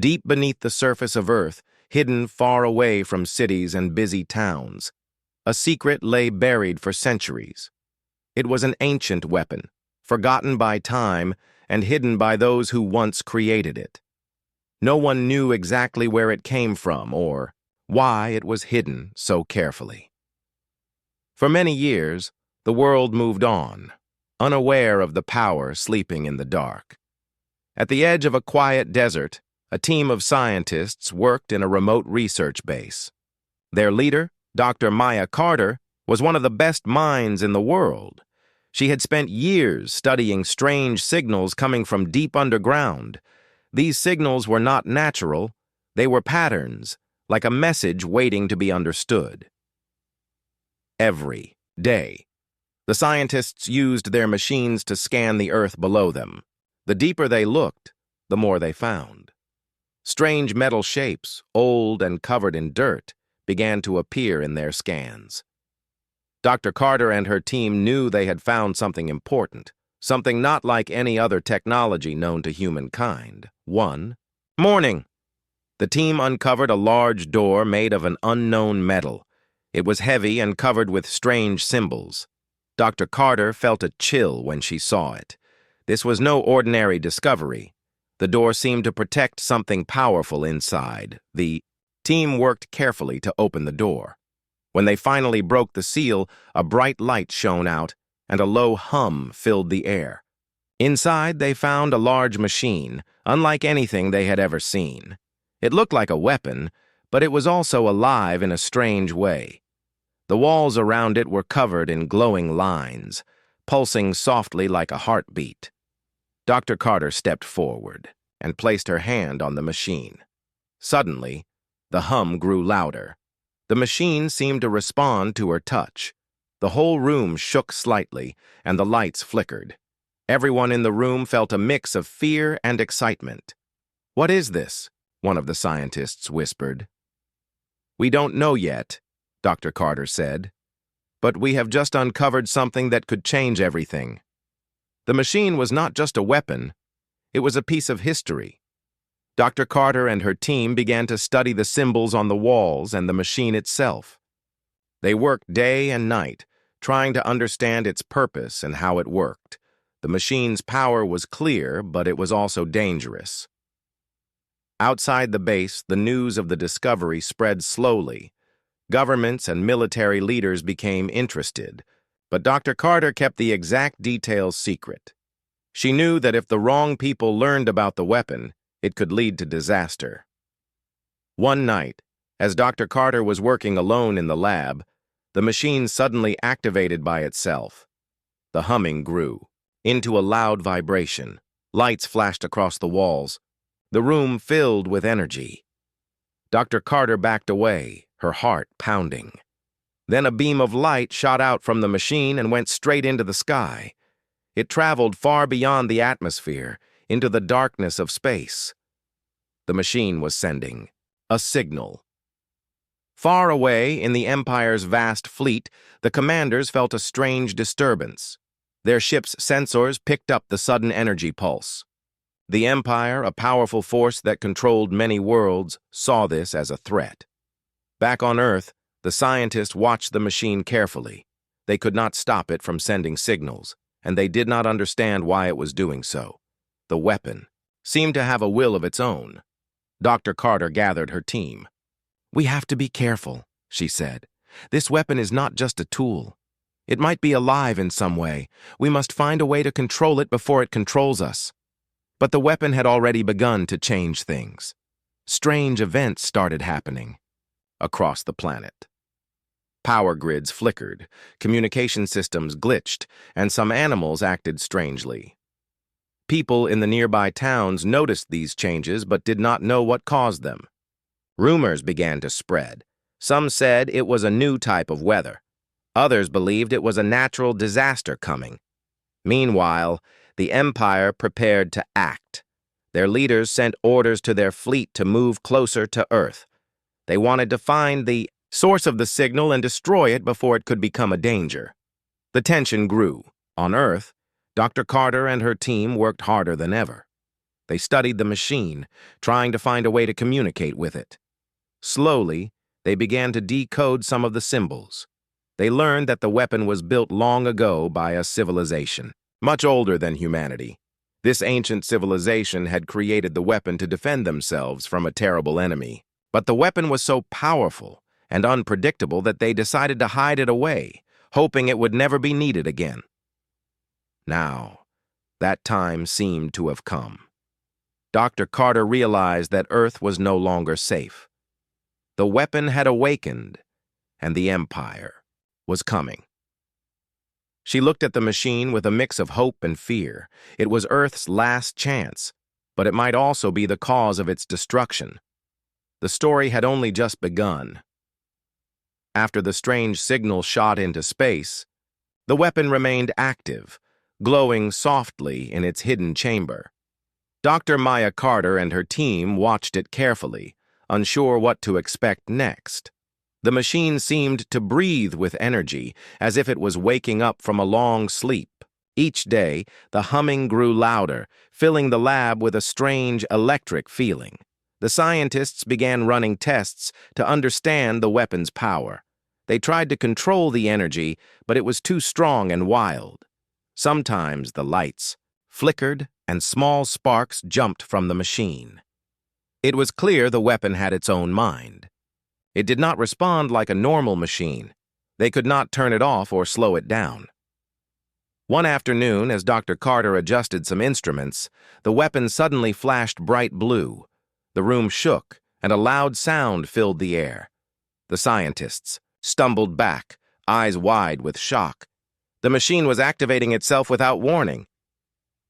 Deep beneath the surface of Earth, hidden far away from cities and busy towns, a secret lay buried for centuries. It was an ancient weapon, forgotten by time and hidden by those who once created it. No one knew exactly where it came from or why it was hidden so carefully. For many years, the world moved on, unaware of the power sleeping in the dark. At the edge of a quiet desert, a team of scientists worked in a remote research base. Their leader, Dr. Maya Carter, was one of the best minds in the world. She had spent years studying strange signals coming from deep underground. These signals were not natural, they were patterns, like a message waiting to be understood. Every day, the scientists used their machines to scan the Earth below them. The deeper they looked, the more they found. Strange metal shapes, old and covered in dirt, began to appear in their scans. Dr. Carter and her team knew they had found something important, something not like any other technology known to humankind. One morning, the team uncovered a large door made of an unknown metal. It was heavy and covered with strange symbols. Dr. Carter felt a chill when she saw it. This was no ordinary discovery. The door seemed to protect something powerful inside. The team worked carefully to open the door. When they finally broke the seal, a bright light shone out, and a low hum filled the air. Inside, they found a large machine, unlike anything they had ever seen. It looked like a weapon, but it was also alive in a strange way. The walls around it were covered in glowing lines, pulsing softly like a heartbeat. Dr. Carter stepped forward and placed her hand on the machine. Suddenly, the hum grew louder. The machine seemed to respond to her touch. The whole room shook slightly, and the lights flickered. Everyone in the room felt a mix of fear and excitement. "What is this?" one of the scientists whispered. "We don't know yet," Dr. Carter said, "but we have just uncovered something that could change everything." The machine was not just a weapon, it was a piece of history. Dr. Carter and her team began to study the symbols on the walls and the machine itself. They worked day and night, trying to understand its purpose and how it worked. The machine's power was clear, but it was also dangerous. Outside the base, the news of the discovery spread slowly. Governments and military leaders became interested, but Dr. Carter kept the exact details secret. She knew that if the wrong people learned about the weapon, it could lead to disaster. One night, as Dr. Carter was working alone in the lab, the machine suddenly activated by itself. The humming grew into a loud vibration. Lights flashed across the walls. The room filled with energy. Dr. Carter backed away, her heart pounding. Then a beam of light shot out from the machine and went straight into the sky. It traveled far beyond the atmosphere, into the darkness of space. The machine was sending a signal. Far away in the Empire's vast fleet, the commanders felt a strange disturbance. Their ship's sensors picked up the sudden energy pulse. The Empire, a powerful force that controlled many worlds, saw this as a threat. Back on Earth, the scientists watched the machine carefully. They could not stop it from sending signals, and they did not understand why it was doing so. The weapon seemed to have a will of its own. Dr. Carter gathered her team. "We have to be careful," she said. "This weapon is not just a tool. It might be alive in some way. We must find a way to control it before it controls us." But the weapon had already begun to change things. Strange events started happening across the planet. Power grids flickered, communication systems glitched, and some animals acted strangely. People in the nearby towns noticed these changes but did not know what caused them. Rumors began to spread. Some said it was a new type of weather. Others believed it was a natural disaster coming. Meanwhile, the Empire prepared to act. Their leaders sent orders to their fleet to move closer to Earth. They wanted to find the source of the signal and destroy it before it could become a danger. The tension grew. On Earth, Dr. Carter and her team worked harder than ever. They studied the machine, trying to find a way to communicate with it. Slowly, they began to decode some of the symbols. They learned that the weapon was built long ago by a civilization, much older than humanity. This ancient civilization had created the weapon to defend themselves from a terrible enemy. But the weapon was so powerful and unpredictable that they decided to hide it away, hoping it would never be needed again. Now, that time seemed to have come. Dr. Carter realized that Earth was no longer safe. The weapon had awakened, and the Empire was coming. She looked at the machine with a mix of hope and fear. It was Earth's last chance, but it might also be the cause of its destruction. The story had only just begun. After the strange signal shot into space, the weapon remained active, glowing softly in its hidden chamber. Dr. Maya Carter and her team watched it carefully, unsure what to expect next. The machine seemed to breathe with energy, as if it was waking up from a long sleep. Each day, the humming grew louder, filling the lab with a strange electric feeling. The scientists began running tests to understand the weapon's power. They tried to control the energy, but it was too strong and wild. Sometimes the lights flickered and small sparks jumped from the machine. It was clear the weapon had its own mind. It did not respond like a normal machine. They could not turn it off or slow it down. One afternoon, as Dr. Carter adjusted some instruments, the weapon suddenly flashed bright blue. The room shook, and a loud sound filled the air. The scientists stumbled back, eyes wide with shock. The machine was activating itself without warning.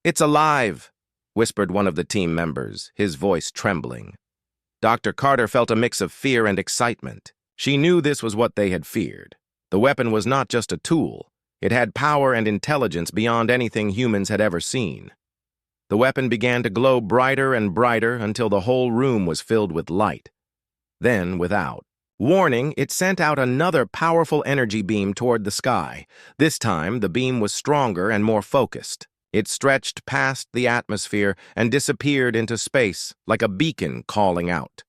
"It's alive," whispered one of the team members, his voice trembling. Dr. Carter felt a mix of fear and excitement. She knew this was what they had feared. The weapon was not just a tool. It had power and intelligence beyond anything humans had ever seen. The weapon began to glow brighter and brighter until the whole room was filled with light. Then, without warning, it sent out another powerful energy beam toward the sky. This time, the beam was stronger and more focused. It stretched past the atmosphere and disappeared into space like a beacon calling out.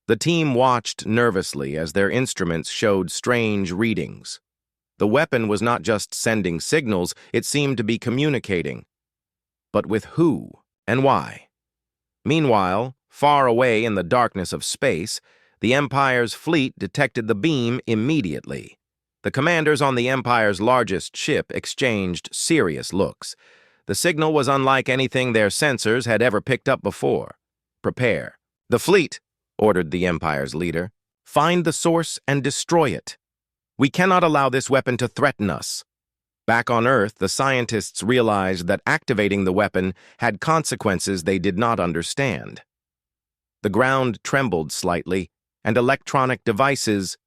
The team watched nervously as their instruments showed strange readings. The weapon was not just sending signals, it seemed to be communicating. But with who and why? Meanwhile, far away in the darkness of space, the Empire's fleet detected the beam immediately. The commanders on the Empire's largest ship exchanged serious looks. The signal was unlike anything their sensors had ever picked up before. "Prepare." "The fleet," ordered the Empire's leader. "Find the source and destroy it. We cannot allow this weapon to threaten us." Back on Earth, the scientists realized that activating the weapon had consequences they did not understand. The ground trembled slightly, and electronic devices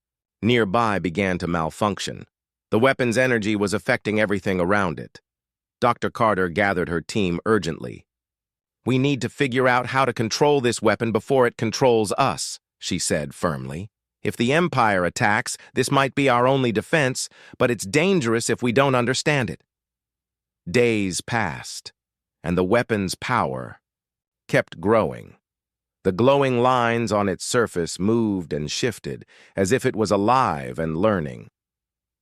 nearby began to malfunction. The weapon's energy was affecting everything around it. Dr. Carter gathered her team urgently. "We need to figure out how to control this weapon before it controls us," she said firmly. "If the Empire attacks, this might be our only defense, but it's dangerous if we don't understand it." Days passed, and the weapon's power kept growing. The glowing lines on its surface moved and shifted, as if it was alive and learning.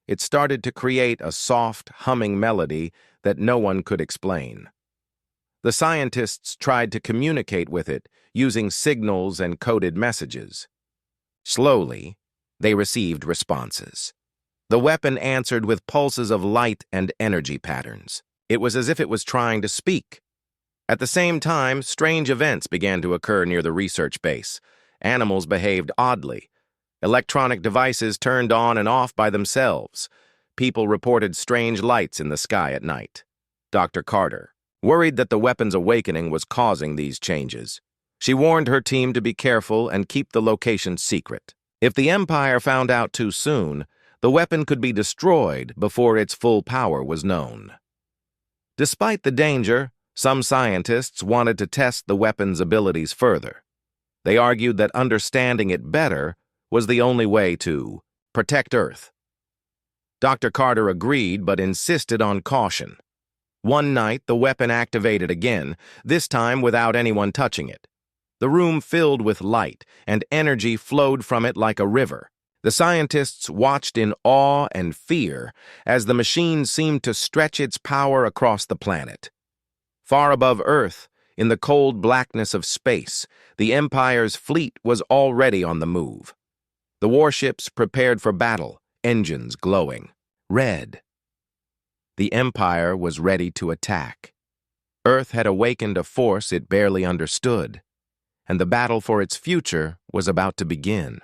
It started to create a soft, humming melody that no one could explain. The scientists tried to communicate with it using signals and coded messages. Slowly, they received responses. The weapon answered with pulses of light and energy patterns. It was as if it was trying to speak. At the same time, strange events began to occur near the research base. Animals behaved oddly. Electronic devices turned on and off by themselves. People reported strange lights in the sky at night. Dr. Carter worried that the weapon's awakening was causing these changes. She warned her team to be careful and keep the location secret. If the Empire found out too soon, the weapon could be destroyed before its full power was known. Despite the danger, some scientists wanted to test the weapon's abilities further. They argued that understanding it better was the only way to protect Earth. Dr. Carter agreed but insisted on caution. One night, the weapon activated again, this time without anyone touching it. The room filled with light, and energy flowed from it like a river. The scientists watched in awe and fear as the machine seemed to stretch its power across the planet. Far above Earth, in the cold blackness of space, the Empire's fleet was already on the move. The warships prepared for battle, engines glowing red. The Empire was ready to attack. Earth had awakened a force it barely understood, and the battle for its future was about to begin.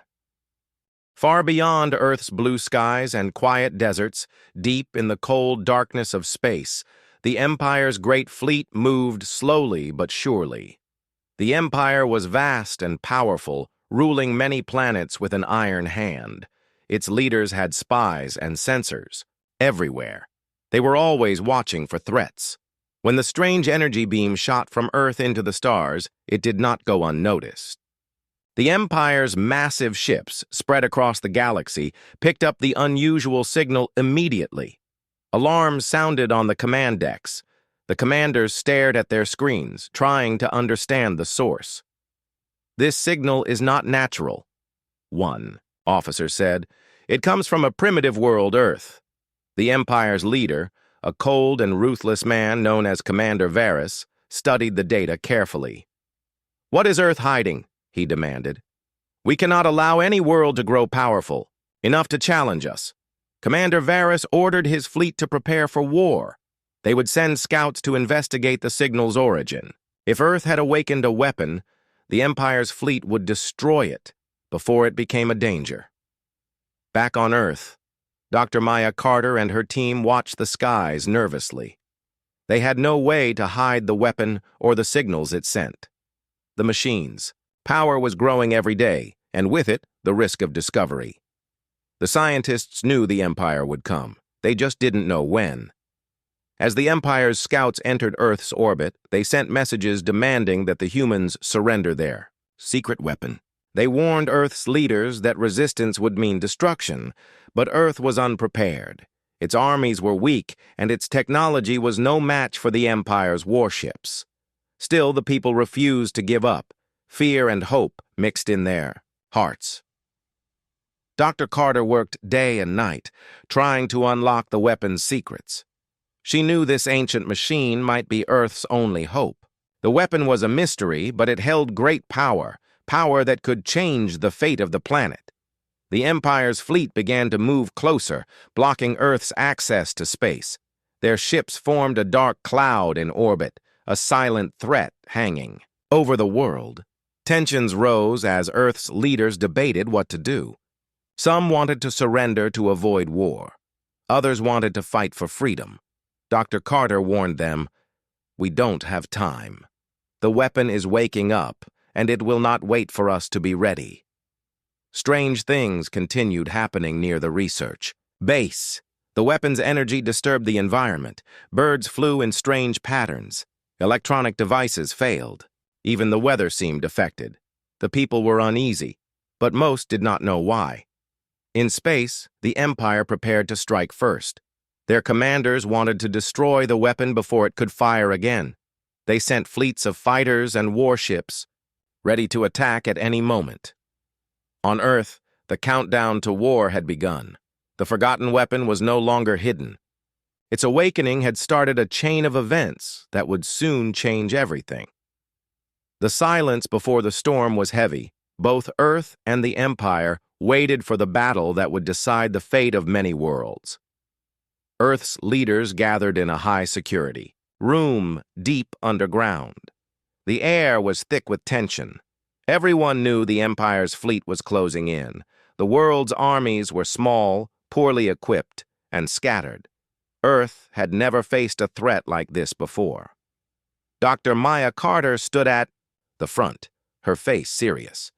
Far beyond Earth's blue skies and quiet deserts, deep in the cold darkness of space, the Empire's great fleet moved slowly but surely. The Empire was vast and powerful, ruling many planets with an iron hand. Its leaders had spies and sensors everywhere. They were always watching for threats. When the strange energy beam shot from Earth into the stars, it did not go unnoticed. The Empire's massive ships, spread across the galaxy, picked up the unusual signal immediately. Alarms sounded on the command decks. The commanders stared at their screens, trying to understand the source. "This signal is not natural," one officer said. "It comes from a primitive world, Earth." The Empire's leader, a cold and ruthless man known as Commander Varus, studied the data carefully. "What is Earth hiding?" he demanded. "We cannot allow any world to grow powerful, enough to challenge us." Commander Varus ordered his fleet to prepare for war. They would send scouts to investigate the signal's origin. If Earth had awakened a weapon, the Empire's fleet would destroy it before it became a danger. Back on Earth, Dr. Maya Carter and her team watched the skies nervously. They had no way to hide the weapon or the signals it sent. The machines. Power was growing every day, and with it, the risk of discovery. The scientists knew the Empire would come. They just didn't know when. As the Empire's scouts entered Earth's orbit, they sent messages demanding that the humans surrender their secret weapon. They warned Earth's leaders that resistance would mean destruction, but Earth was unprepared. Its armies were weak, and its technology was no match for the Empire's warships. Still, the people refused to give up. Fear and hope mixed in their hearts. Dr. Carter worked day and night, trying to unlock the weapon's secrets. She knew this ancient machine might be Earth's only hope. The weapon was a mystery, but it held great power, power that could change the fate of the planet. The Empire's fleet began to move closer, blocking Earth's access to space. Their ships formed a dark cloud in orbit, a silent threat hanging over the world. Tensions rose as Earth's leaders debated what to do. Some wanted to surrender to avoid war. Others wanted to fight for freedom. Dr. Carter warned them, "We don't have time. The weapon is waking up, and it will not wait for us to be ready." Strange things continued happening near the research base. The weapon's energy disturbed the environment. Birds flew in strange patterns. Electronic devices failed. Even the weather seemed affected. The people were uneasy, but most did not know why. In space, the Empire prepared to strike first. Their commanders wanted to destroy the weapon before it could fire again. They sent fleets of fighters and warships, ready to attack at any moment. On Earth, the countdown to war had begun. The forgotten weapon was no longer hidden. Its awakening had started a chain of events that would soon change everything. The silence before the storm was heavy. Both Earth and the Empire waited for the battle that would decide the fate of many worlds. Earth's leaders gathered in a high security room deep underground. The air was thick with tension. Everyone knew the Empire's fleet was closing in. The world's armies were small, poorly equipped, and scattered. Earth had never faced a threat like this before. Dr. Maya Carter stood at the front, her face serious.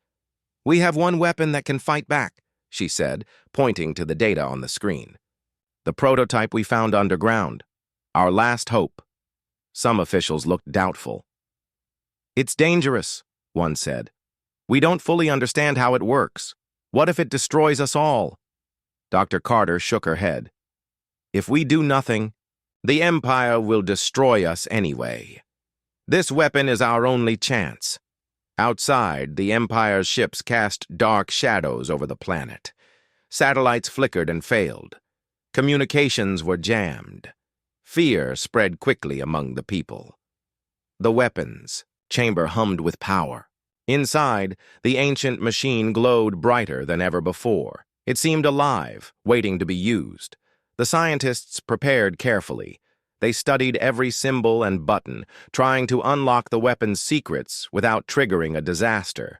"We have one weapon that can fight back," she said, pointing to the data on the screen. "The prototype we found underground. Our last hope." Some officials looked doubtful. "It's dangerous," one said. "We don't fully understand how it works. What if it destroys us all?" Dr. Carter shook her head. "If we do nothing, The Empire will destroy us anyway. This weapon is our only chance. Outside, the Empire's ships cast dark shadows over the planet. Satellites flickered and failed. Communications were jammed. Fear spread quickly among the people. The weapons chamber hummed with power. Inside, the ancient machine glowed brighter than ever before. It seemed alive, waiting to be used. The scientists prepared carefully. They studied every symbol and button, trying to unlock the weapon's secrets without triggering a disaster.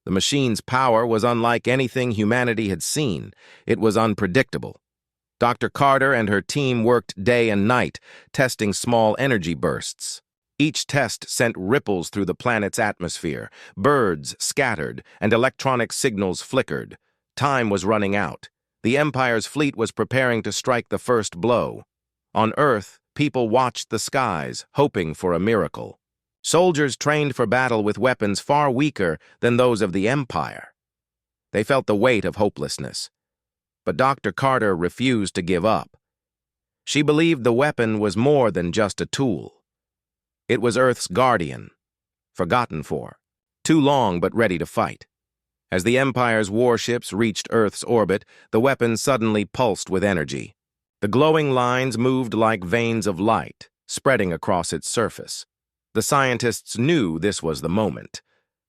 The machine's power was unlike anything humanity had seen. It was unpredictable. Dr. Carter and her team worked day and night, testing small energy bursts. Each test sent ripples through the planet's atmosphere. Birds scattered, and electronic signals flickered. Time was running out. The Empire's fleet was preparing to strike the first blow. On Earth, people watched the skies, hoping for a miracle. Soldiers trained for battle with weapons far weaker than those of the Empire. They felt the weight of hopelessness. But Dr. Carter refused to give up. She believed the weapon was more than just a tool. It was Earth's guardian, forgotten for, too long but ready to fight. As the Empire's warships reached Earth's orbit, the weapon suddenly pulsed with energy. The glowing lines moved like veins of light, spreading across its surface. The scientists knew this was the moment.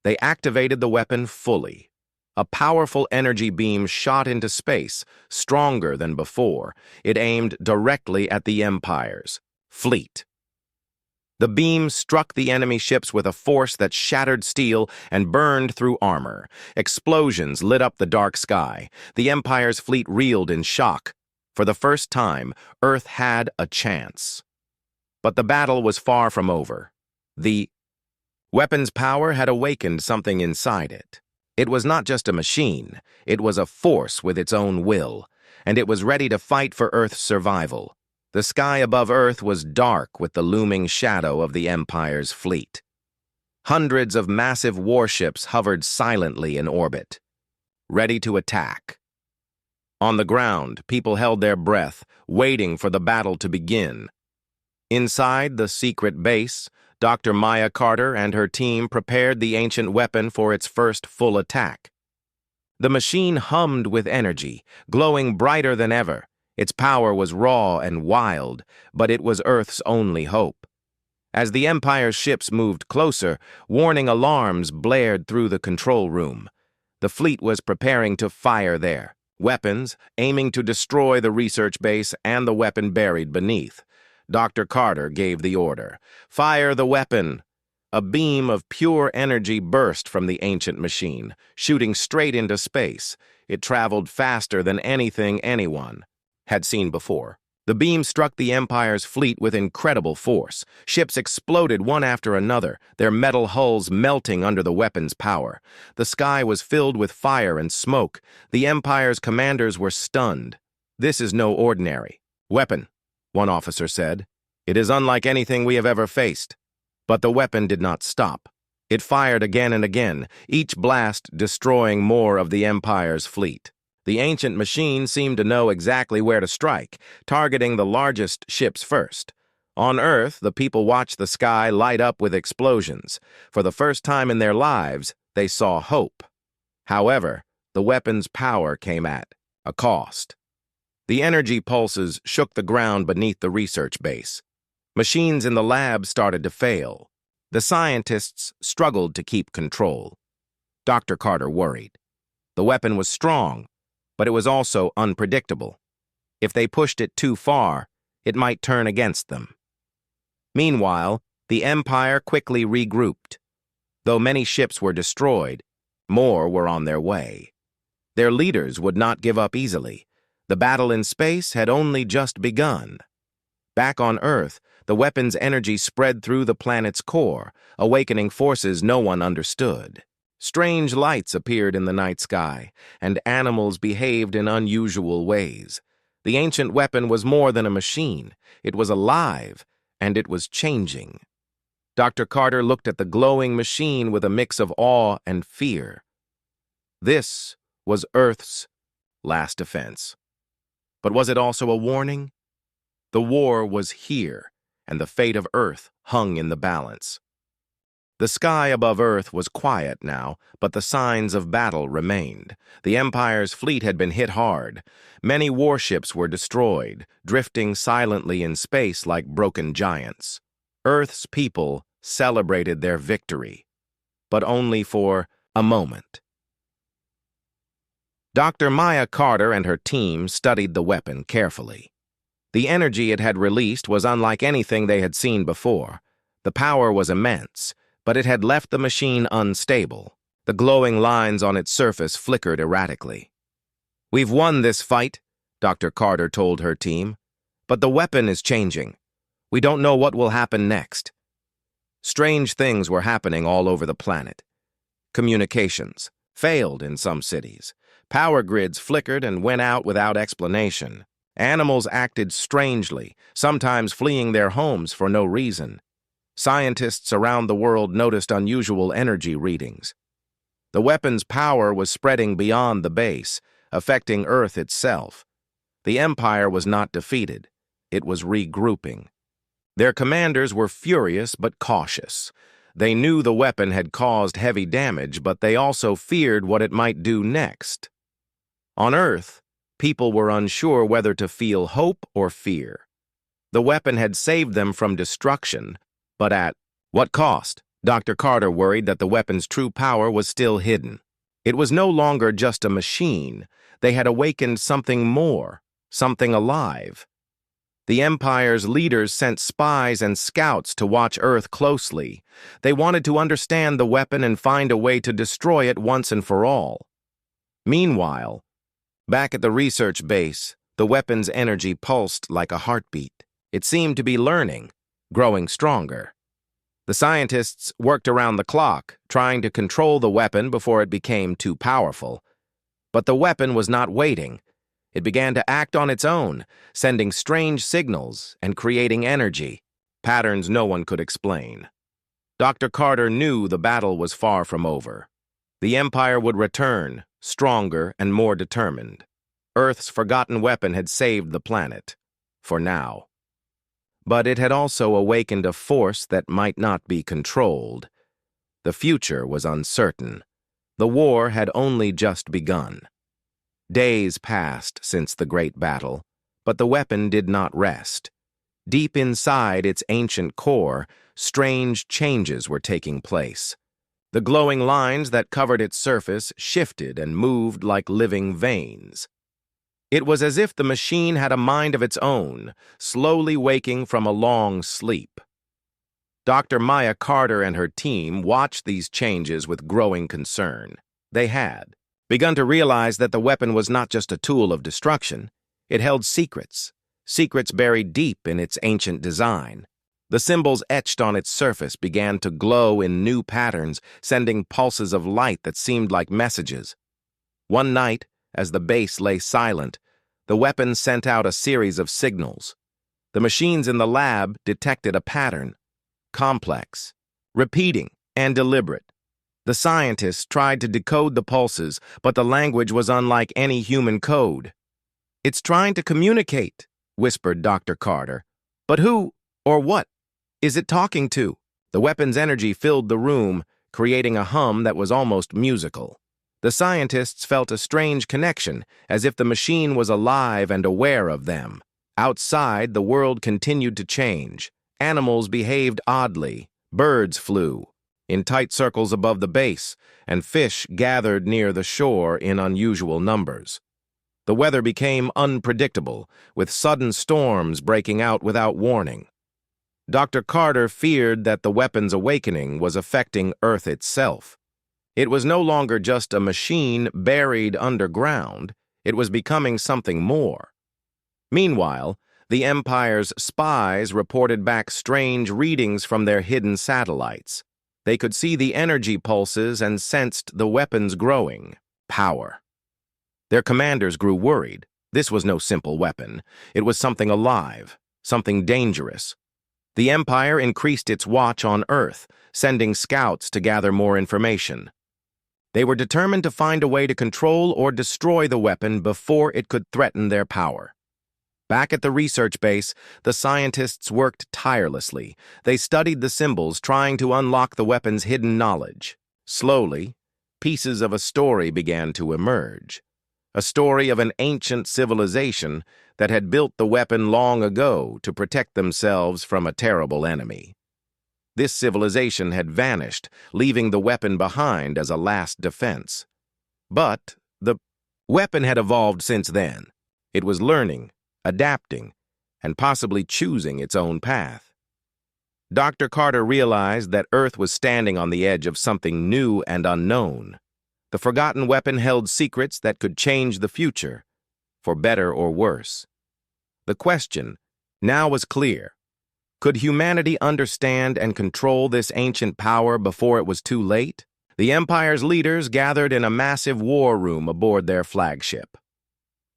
They activated the weapon fully. A powerful energy beam shot into space, stronger than before. It aimed directly at the Empire's fleet. The beam struck the enemy ships with a force that shattered steel and burned through armor. Explosions lit up the dark sky. The Empire's fleet reeled in shock. For the first time, Earth had a chance. But the battle was far from over. The weapon's power had awakened something inside it. It was not just a machine. It was a force with its own will, and it was ready to fight for Earth's survival. The sky above Earth was dark with the looming shadow of the Empire's fleet. Hundreds of massive warships hovered silently in orbit, ready to attack. On the ground, people held their breath, waiting for the battle to begin. Inside the secret base, Dr. Maya Carter and her team prepared the ancient weapon for its first full attack. The machine hummed with energy, glowing brighter than ever. Its power was raw and wild, but it was Earth's only hope. As the Empire's ships moved closer, warning alarms blared through the control room. The fleet was preparing to fire there, weapons aiming to destroy the research base and the weapon buried beneath. Dr. Carter gave the order, "Fire the weapon!" A beam of pure energy burst from the ancient machine, shooting straight into space. It traveled faster than anything anyone had seen before. The beam struck the Empire's fleet with incredible force. Ships exploded one after another, their metal hulls melting under the weapon's power. The sky was filled with fire and smoke. The Empire's commanders were stunned. "This is no ordinary weapon," one officer said. "It is unlike anything we have ever faced." But the weapon did not stop. It fired again and again, each blast destroying more of the Empire's fleet. The ancient machine seemed to know exactly where to strike, targeting the largest ships first. On Earth, the people watched the sky light up with explosions. For the first time in their lives, they saw hope. However, the weapon's power came at a cost. The energy pulses shook the ground beneath the research base. Machines in the lab started to fail. The scientists struggled to keep control. Dr. Carter worried. The weapon was strong, but it was also unpredictable. If they pushed it too far, it might turn against them. Meanwhile, the Empire quickly regrouped. Though many ships were destroyed, more were on their way. Their leaders would not give up easily. The battle in space had only just begun. Back on Earth, the weapon's energy spread through the planet's core, awakening forces no one understood. Strange lights appeared in the night sky, and animals behaved in unusual ways. The ancient weapon was more than a machine. It was alive, and it was changing. Dr. Carter looked at the glowing machine with a mix of awe and fear. This was Earth's last defense. But was it also a warning? The war was here, and the fate of Earth hung in the balance. The sky above Earth was quiet now, but the signs of battle remained. The Empire's fleet had been hit hard. Many warships were destroyed, drifting silently in space like broken giants. Earth's people celebrated their victory, but only for a moment. Dr. Maya Carter and her team studied the weapon carefully. The energy it had released was unlike anything they had seen before. The power was immense, but it had left the machine unstable. The glowing lines on its surface flickered erratically. "We've won this fight," Dr. Carter told her team, "but the weapon is changing. We don't know what will happen next." Strange things were happening all over the planet. Communications failed in some cities. Power grids flickered and went out without explanation. Animals acted strangely, sometimes fleeing their homes for no reason. Scientists around the world noticed unusual energy readings. The weapon's power was spreading beyond the base, affecting Earth itself. The Empire was not defeated. It was regrouping. Their commanders were furious but cautious. They knew the weapon had caused heavy damage, but they also feared what it might do next. On Earth, people were unsure whether to feel hope or fear. The weapon had saved them from destruction, but at what cost? Dr. Carter worried that the weapon's true power was still hidden. It was no longer just a machine. They had awakened something more, something alive. The Empire's leaders sent spies and scouts to watch Earth closely. They wanted to understand the weapon and find a way to destroy it once and for all. Meanwhile, back at the research base, the weapon's energy pulsed like a heartbeat. It seemed to be learning, growing stronger. The scientists worked around the clock, trying to control the weapon before it became too powerful. But the weapon was not waiting. It began to act on its own, sending strange signals and creating energy, patterns no one could explain. Dr. Carter knew the battle was far from over. The Empire would return, stronger and more determined. Earth's forgotten weapon had saved the planet, for now. But it had also awakened a force that might not be controlled. The future was uncertain. The war had only just begun. Days passed since the great battle, but the weapon did not rest. Deep inside its ancient core, strange changes were taking place. The glowing lines that covered its surface shifted and moved like living veins. It was as if the machine had a mind of its own, slowly waking from a long sleep. Dr. Maya Carter and her team watched these changes with growing concern. They had begun to realize that the weapon was not just a tool of destruction. It held secrets buried deep in its ancient design. The symbols etched on its surface began to glow in new patterns, sending pulses of light that seemed like messages. One night, as the base lay silent, the weapon sent out a series of signals. The machines in the lab detected a pattern, complex, repeating, and deliberate. The scientists tried to decode the pulses, but the language was unlike any human code. "It's trying to communicate," whispered Dr. Carter. "But who, or what, is it talking to?" The weapon's energy filled the room, creating a hum that was almost musical. The scientists felt a strange connection, as if the machine was alive and aware of them. Outside, the world continued to change. Animals behaved oddly. Birds flew in tight circles above the base, and fish gathered near the shore in unusual numbers. The weather became unpredictable, with sudden storms breaking out without warning. Dr. Carter feared that the weapon's awakening was affecting Earth itself. It was no longer just a machine buried underground. It was becoming something more. Meanwhile, the Empire's spies reported back strange readings from their hidden satellites. They could see the energy pulses and sensed the weapon's growing power. Their commanders grew worried. This was no simple weapon. It was something alive, something dangerous. The Empire increased its watch on Earth, sending scouts to gather more information. They were determined to find a way to control or destroy the weapon before it could threaten their power. Back at the research base, the scientists worked tirelessly. They studied the symbols, trying to unlock the weapon's hidden knowledge. Slowly, pieces of a story began to emerge. A story of an ancient civilization that had built the weapon long ago to protect themselves from a terrible enemy. This civilization had vanished, leaving the weapon behind as a last defense. But the weapon had evolved since then. It was learning, adapting, and possibly choosing its own path. Dr. Carter realized that Earth was standing on the edge of something new and unknown. The forgotten weapon held secrets that could change the future, for better or worse. The question now was clear. Could humanity understand and control this ancient power before it was too late? The Empire's leaders gathered in a massive war room aboard their flagship.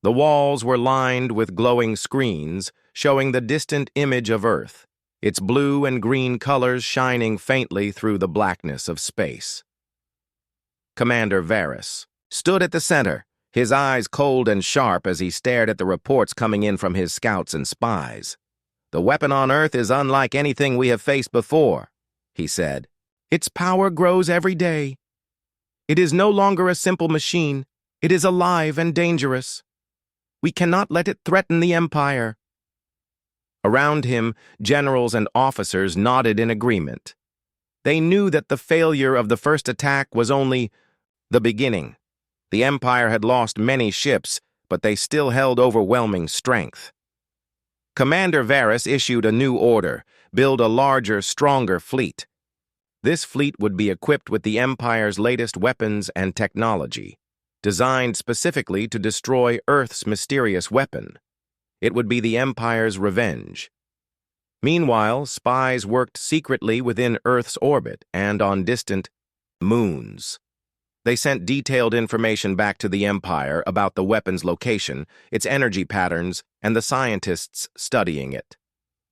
The walls were lined with glowing screens showing the distant image of Earth, its blue and green colors shining faintly through the blackness of space. Commander Varys stood at the center, his eyes cold and sharp as he stared at the reports coming in from his scouts and spies. "The weapon on Earth is unlike anything we have faced before," he said. "Its power grows every day. It is no longer a simple machine. It is alive and dangerous. We cannot let it threaten the Empire." Around him, generals and officers nodded in agreement. They knew that the failure of the first attack was only the beginning. The Empire had lost many ships, but they still held overwhelming strength. Commander Varys issued a new order: build a larger, stronger fleet. This fleet would be equipped with the Empire's latest weapons and technology, designed specifically to destroy Earth's mysterious weapon. It would be the Empire's revenge. Meanwhile, spies worked secretly within Earth's orbit and on distant moons. They sent detailed information back to the Empire about the weapon's location, its energy patterns, and the scientists studying it.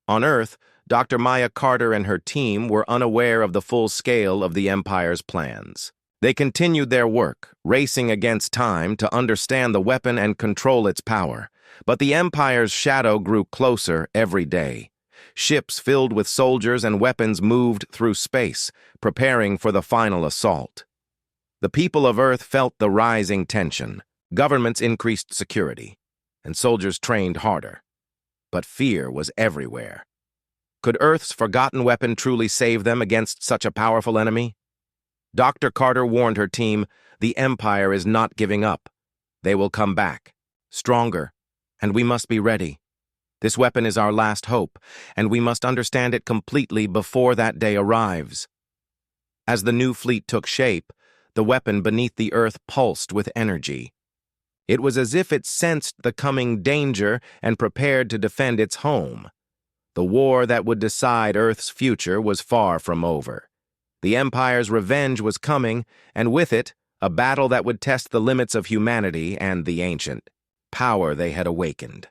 On Earth, Dr. Maya Carter and her team were unaware of the full scale of the Empire's plans. They continued their work, racing against time to understand the weapon and control its power. But the Empire's shadow grew closer every day. Ships filled with soldiers and weapons moved through space, preparing for the final assault. The people of Earth felt the rising tension. Governments increased security, and soldiers trained harder. But fear was everywhere. Could Earth's forgotten weapon truly save them against such a powerful enemy? Dr. Carter warned her team, the Empire is not giving up. They will come back, stronger, and we must be ready. This weapon is our last hope, and we must understand it completely before that day arrives. As the new fleet took shape, the weapon beneath the Earth pulsed with energy. It was as if it sensed the coming danger and prepared to defend its home. The war that would decide Earth's future was far from over. The Empire's revenge was coming, and with it, a battle that would test the limits of humanity and the ancient power they had awakened.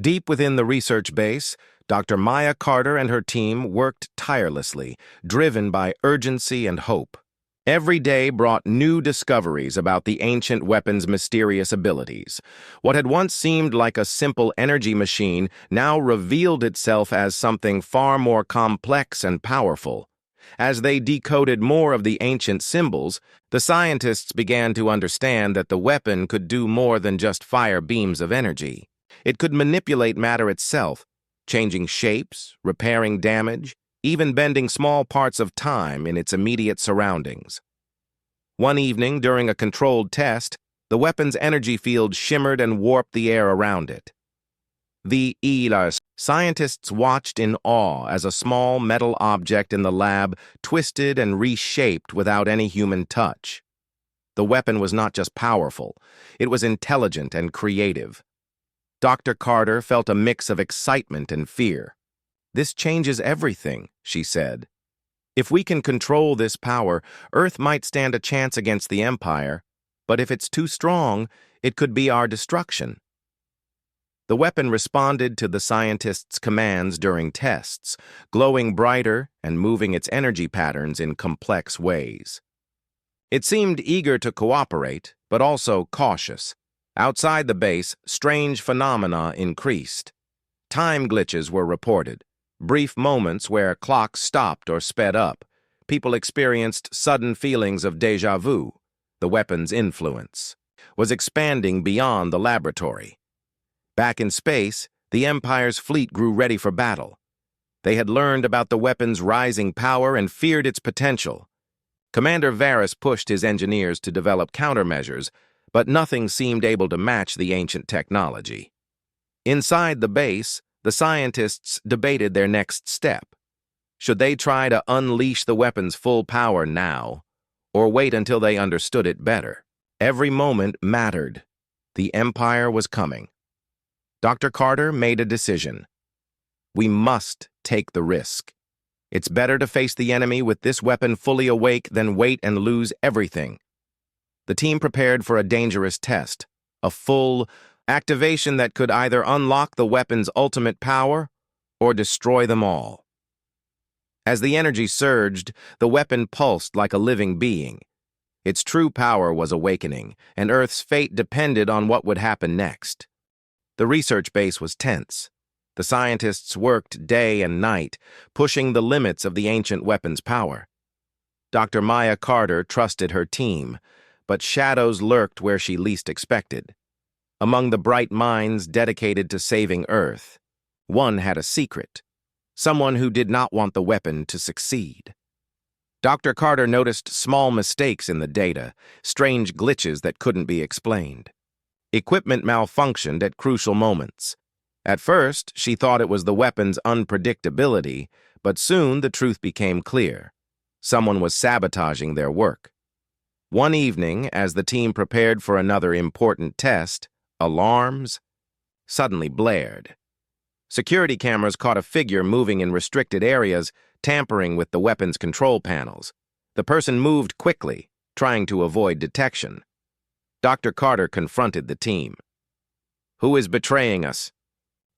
Deep within the research base, Dr. Maya Carter and her team worked tirelessly, driven by urgency and hope. Every day brought new discoveries about the ancient weapon's mysterious abilities. What had once seemed like a simple energy machine now revealed itself as something far more complex and powerful. As they decoded more of the ancient symbols, the scientists began to understand that the weapon could do more than just fire beams of energy. It could manipulate matter itself, changing shapes, repairing damage, even bending small parts of time in its immediate surroundings. One evening, during a controlled test, the weapon's energy field shimmered and warped the air around it. The scientists watched in awe as a small metal object in the lab twisted and reshaped without any human touch. The weapon was not just powerful, it was intelligent and creative. Dr. Carter felt a mix of excitement and fear. "This changes everything," she said. "If we can control this power, Earth might stand a chance against the Empire, but if it's too strong, it could be our destruction." The weapon responded to the scientists' commands during tests, glowing brighter and moving its energy patterns in complex ways. It seemed eager to cooperate, but also cautious. Outside the base, strange phenomena increased. Time glitches were reported, brief moments where clocks stopped or sped up. People experienced sudden feelings of déjà vu. The weapon's influence was expanding beyond the laboratory. Back in space, the Empire's fleet grew ready for battle. They had learned about the weapon's rising power and feared its potential. Commander Varys pushed his engineers to develop countermeasures, but nothing seemed able to match the ancient technology. Inside the base, the scientists debated their next step. Should they try to unleash the weapon's full power now, or wait until they understood it better? Every moment mattered. The Empire was coming. Dr. Carter made a decision. We must take the risk. It's better to face the enemy with this weapon fully awake than wait and lose everything. The team prepared for a dangerous test, a full activation that could either unlock the weapon's ultimate power or destroy them all. As the energy surged, the weapon pulsed like a living being. Its true power was awakening, and Earth's fate depended on what would happen next. The research base was tense. The scientists worked day and night, pushing the limits of the ancient weapon's power. Dr. Maya Carter trusted her team, but shadows lurked where she least expected. Among the bright minds dedicated to saving Earth, one had a secret, someone who did not want the weapon to succeed. Dr. Carter noticed small mistakes in the data, strange glitches that couldn't be explained. Equipment malfunctioned at crucial moments. At first, she thought it was the weapon's unpredictability, but soon the truth became clear. Someone was sabotaging their work. One evening, as the team prepared for another important test, alarms suddenly blared. Security cameras caught a figure moving in restricted areas, tampering with the weapon's control panels. The person moved quickly, trying to avoid detection. Dr. Carter confronted the team. "Who is betraying us?"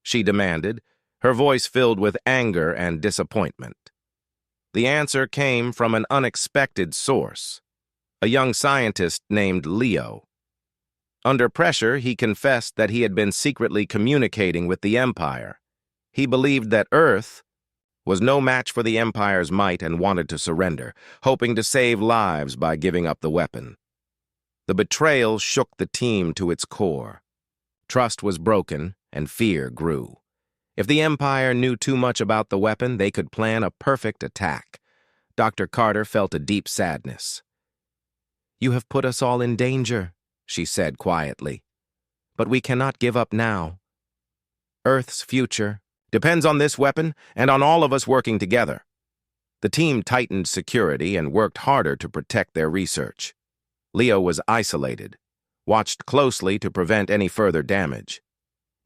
she demanded, her voice filled with anger and disappointment. The answer came from an unexpected source, a young scientist named Leo. Under pressure, he confessed that he had been secretly communicating with the Empire. He believed that Earth was no match for the Empire's might and wanted to surrender, hoping to save lives by giving up the weapon. The betrayal shook the team to its core. Trust was broken, and fear grew. If the Empire knew too much about the weapon, they could plan a perfect attack. Dr. Carter felt a deep sadness. "You have put us all in danger," she said quietly. "But we cannot give up now. Earth's future depends on this weapon and on all of us working together." The team tightened security and worked harder to protect their research. Leo was isolated, watched closely to prevent any further damage.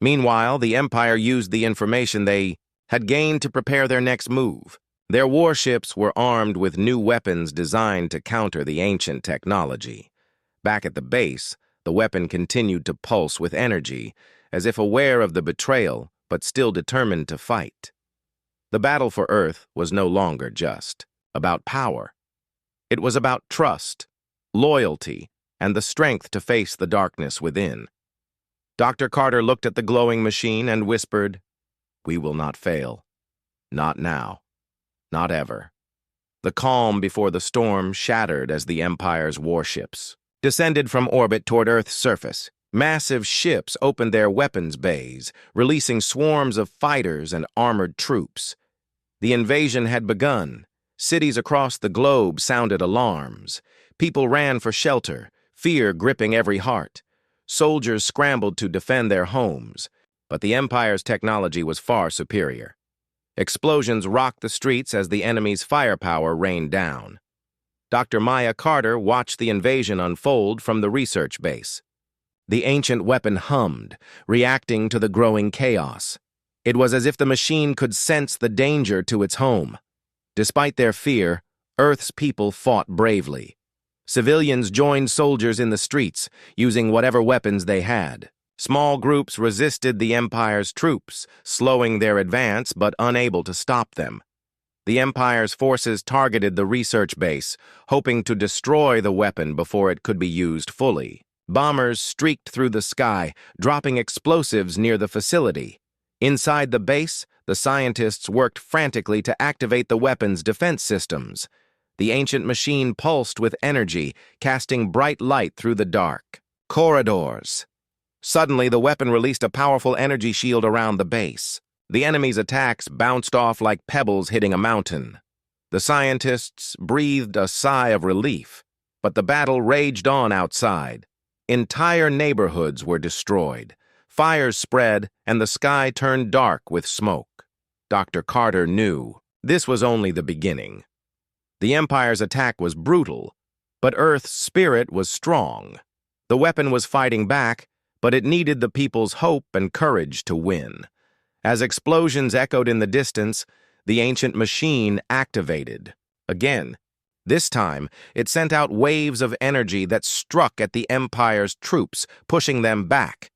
Meanwhile, the Empire used the information they had gained to prepare their next move. Their warships were armed with new weapons designed to counter the ancient technology. Back at the base, the weapon continued to pulse with energy, as if aware of the betrayal, but still determined to fight. The battle for Earth was no longer just about power. It was about trust, loyalty, and the strength to face the darkness within. Dr. Carter looked at the glowing machine and whispered, "We will not fail. Not now. Not ever." The calm before the storm shattered as the Empire's warships descended from orbit toward Earth's surface. Massive ships opened their weapons bays, releasing swarms of fighters and armored troops. The invasion had begun. Cities across the globe sounded alarms. People ran for shelter, fear gripping every heart. Soldiers scrambled to defend their homes, but the Empire's technology was far superior. Explosions rocked the streets as the enemy's firepower rained down. Dr. Maya Carter watched the invasion unfold from the research base. The ancient weapon hummed, reacting to the growing chaos. It was as if the machine could sense the danger to its home. Despite their fear, Earth's people fought bravely. Civilians joined soldiers in the streets, using whatever weapons they had. Small groups resisted the Empire's troops, slowing their advance but unable to stop them. The Empire's forces targeted the research base, hoping to destroy the weapon before it could be used fully. Bombers streaked through the sky, dropping explosives near the facility. Inside the base, the scientists worked frantically to activate the weapon's defense systems. The ancient machine pulsed with energy, casting bright light through the dark. Corridors. Suddenly, the weapon released a powerful energy shield around the base. The enemy's attacks bounced off like pebbles hitting a mountain. The scientists breathed a sigh of relief, but the battle raged on outside. Entire neighborhoods were destroyed. Fires spread, and the sky turned dark with smoke. Dr. Carter knew this was only the beginning. The Empire's attack was brutal, but Earth's spirit was strong. The weapon was fighting back, but it needed the people's hope and courage to win. As explosions echoed in the distance, the ancient machine activated. Again, this time, it sent out waves of energy that struck at the Empire's troops, pushing them back.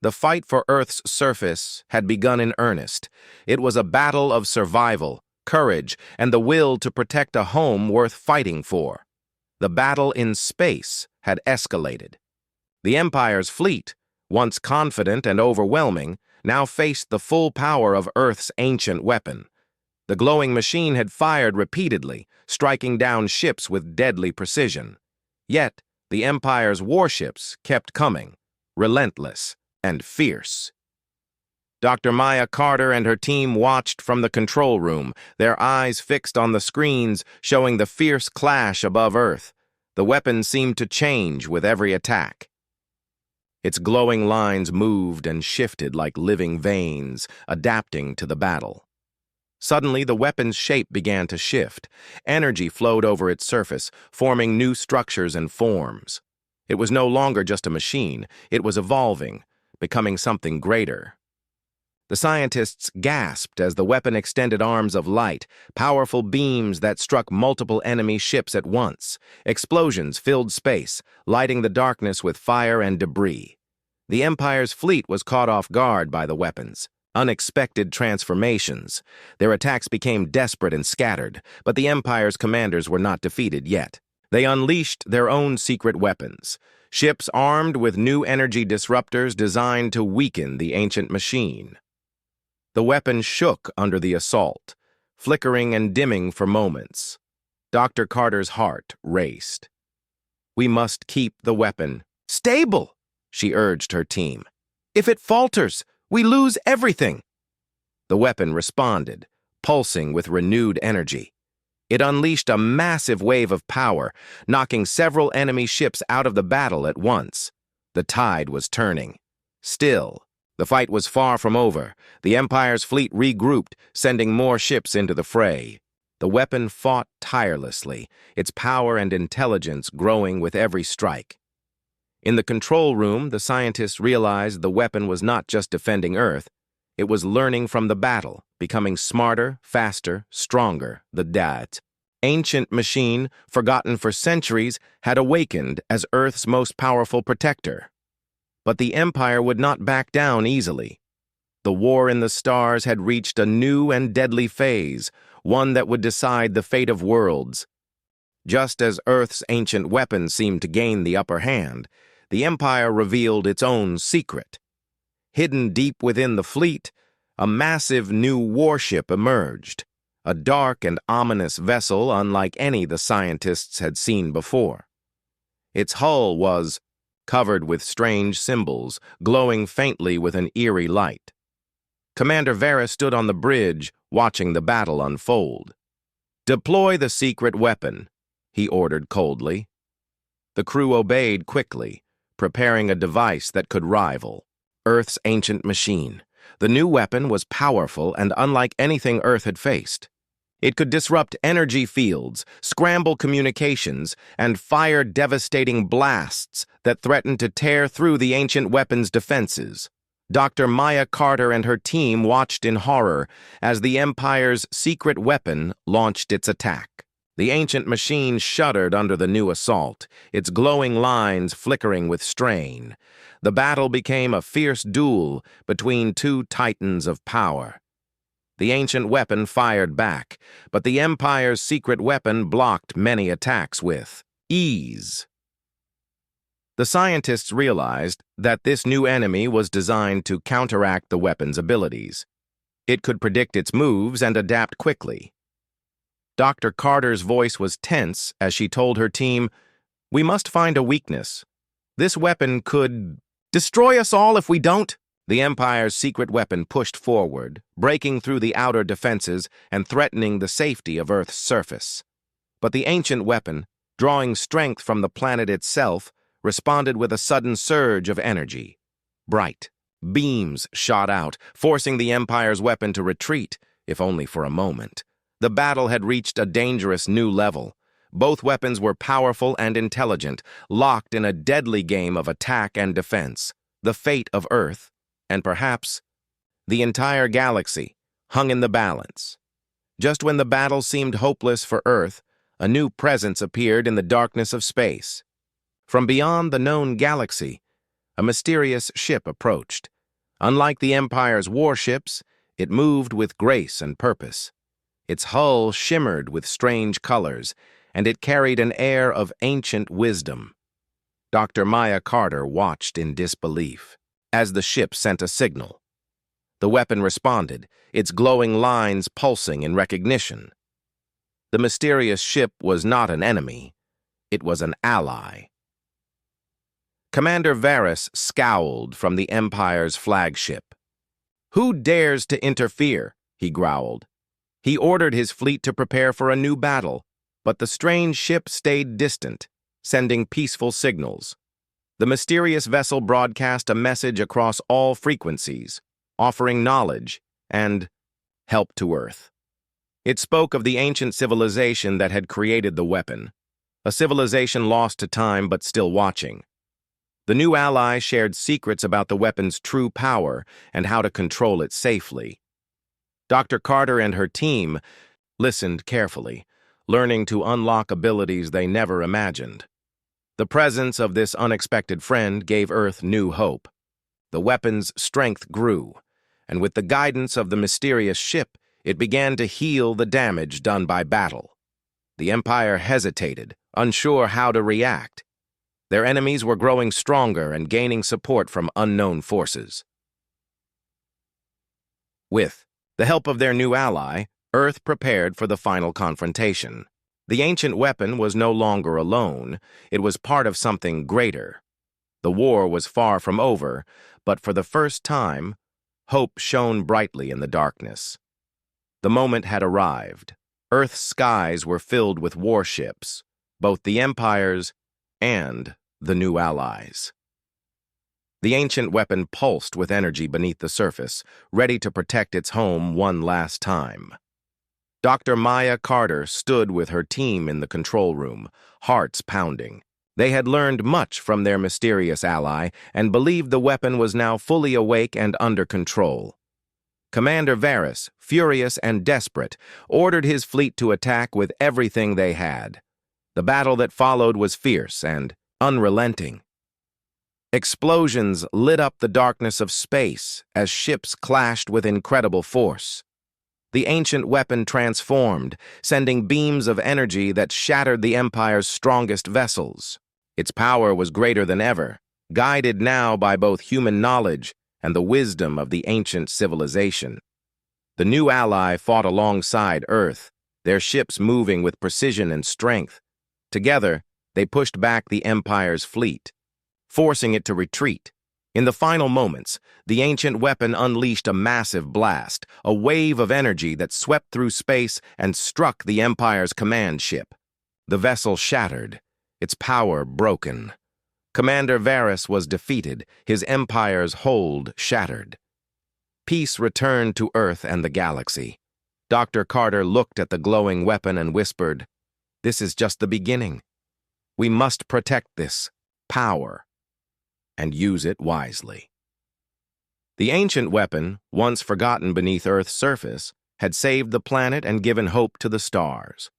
The fight for Earth's surface had begun in earnest. It was a battle of survival, courage, and the will to protect a home worth fighting for. The battle in space had escalated. The Empire's fleet, once confident and overwhelming, now faced the full power of Earth's ancient weapon. The glowing machine had fired repeatedly, striking down ships with deadly precision. Yet, the Empire's warships kept coming, relentless and fierce. Dr. Maya Carter and her team watched from the control room, their eyes fixed on the screens showing the fierce clash above Earth. The weapon seemed to change with every attack. Its glowing lines moved and shifted like living veins, adapting to the battle. Suddenly, the weapon's shape began to shift. Energy flowed over its surface, forming new structures and forms. It was no longer just a machine. It was evolving, becoming something greater. The scientists gasped as the weapon extended arms of light, powerful beams that struck multiple enemy ships at once. Explosions filled space, lighting the darkness with fire and debris. The Empire's fleet was caught off guard by the weapons. Unexpected transformations. Their attacks became desperate and scattered, but the Empire's commanders were not defeated yet. They unleashed their own secret weapons, ships armed with new energy disruptors designed to weaken the ancient machine. The weapon shook under the assault, flickering and dimming for moments. Dr. Carter's heart raced. "We must keep the weapon stable," she urged her team. "If it falters, we lose everything." The weapon responded, pulsing with renewed energy. It unleashed a massive wave of power, knocking several enemy ships out of the battle at once. The tide was turning. Still, the fight was far from over. The Empire's fleet regrouped, sending more ships into the fray. The weapon fought tirelessly, its power and intelligence growing with every strike. In the control room, the scientists realized the weapon was not just defending Earth. It was learning from the battle, becoming smarter, faster, stronger. The ancient machine, forgotten for centuries, had awakened as Earth's most powerful protector. But the Empire would not back down easily. The war in the stars had reached a new and deadly phase, one that would decide the fate of worlds. Just as Earth's ancient weapon seemed to gain the upper hand, the Empire revealed its own secret. Hidden deep within the fleet, a massive new warship emerged, a dark and ominous vessel unlike any the scientists had seen before. Its hull was covered with strange symbols, glowing faintly with an eerie light. Commander Vera stood on the bridge, watching the battle unfold. "Deploy the secret weapon," he ordered coldly. The crew obeyed quickly, preparing a device that could rival Earth's ancient machine. The new weapon was powerful and unlike anything Earth had faced. It could disrupt energy fields, scramble communications, and fire devastating blasts that threatened to tear through the ancient weapon's defenses. Dr. Maya Carter and her team watched in horror as the Empire's secret weapon launched its attack. The ancient machine shuddered under the new assault, its glowing lines flickering with strain. The battle became a fierce duel between two titans of power. The ancient weapon fired back, but the Empire's secret weapon blocked many attacks with ease. The scientists realized that this new enemy was designed to counteract the weapon's abilities. It could predict its moves and adapt quickly. Dr. Carter's voice was tense as she told her team, "We must find a weakness. This weapon could destroy us all if we don't." The Empire's secret weapon pushed forward, breaking through the outer defenses and threatening the safety of Earth's surface. But the ancient weapon, drawing strength from the planet itself, responded with a sudden surge of energy. Bright beams shot out, forcing the Empire's weapon to retreat, if only for a moment. The battle had reached a dangerous new level. Both weapons were powerful and intelligent, locked in a deadly game of attack and defense. The fate of Earth, and perhaps the entire galaxy, hung in the balance. Just when the battle seemed hopeless for Earth, a new presence appeared in the darkness of space. From beyond the known galaxy, a mysterious ship approached. Unlike the Empire's warships, it moved with grace and purpose. Its hull shimmered with strange colors, and it carried an air of ancient wisdom. Dr. Maya Carter watched in disbelief as the ship sent a signal. The weapon responded, its glowing lines pulsing in recognition. The mysterious ship was not an enemy. It was an ally. Commander Varys scowled from the Empire's flagship. "Who dares to interfere?" he growled. He ordered his fleet to prepare for a new battle, but the strange ship stayed distant, sending peaceful signals. The mysterious vessel broadcast a message across all frequencies, offering knowledge and help to Earth. It spoke of the ancient civilization that had created the weapon, a civilization lost to time but still watching. The new ally shared secrets about the weapon's true power and how to control it safely. Dr. Carter and her team listened carefully, learning to unlock abilities they never imagined. The presence of this unexpected friend gave Earth new hope. The weapon's strength grew, and with the guidance of the mysterious ship, it began to heal the damage done by battle. The Empire hesitated, unsure how to react. Their enemies were growing stronger and gaining support from unknown forces. With the help of their new ally, Earth prepared for the final confrontation. The ancient weapon was no longer alone. It was part of something greater. The war was far from over, but for the first time, hope shone brightly in the darkness. The moment had arrived. Earth's skies were filled with warships, both the Empire's and the new allies. The ancient weapon pulsed with energy beneath the surface, ready to protect its home one last time. Dr. Maya Carter stood with her team in the control room, hearts pounding. They had learned much from their mysterious ally and believed the weapon was now fully awake and under control. Commander Varys, furious and desperate, ordered his fleet to attack with everything they had. The battle that followed was fierce and unrelenting. Explosions lit up the darkness of space as ships clashed with incredible force. The ancient weapon transformed, sending beams of energy that shattered the Empire's strongest vessels. Its power was greater than ever, guided now by both human knowledge and the wisdom of the ancient civilization. The new ally fought alongside Earth, their ships moving with precision and strength. Together, they pushed back the Empire's fleet, forcing it to retreat. In the final moments, the ancient weapon unleashed a massive blast, a wave of energy that swept through space and struck the Empire's command ship. The vessel shattered, its power broken. Commander Varys was defeated, his empire's hold shattered. Peace returned to Earth and the galaxy. Dr. Carter looked at the glowing weapon and whispered, "This is just the beginning. We must protect this power and use it wisely." The ancient weapon, once forgotten beneath Earth's surface, had saved the planet and given hope to the stars.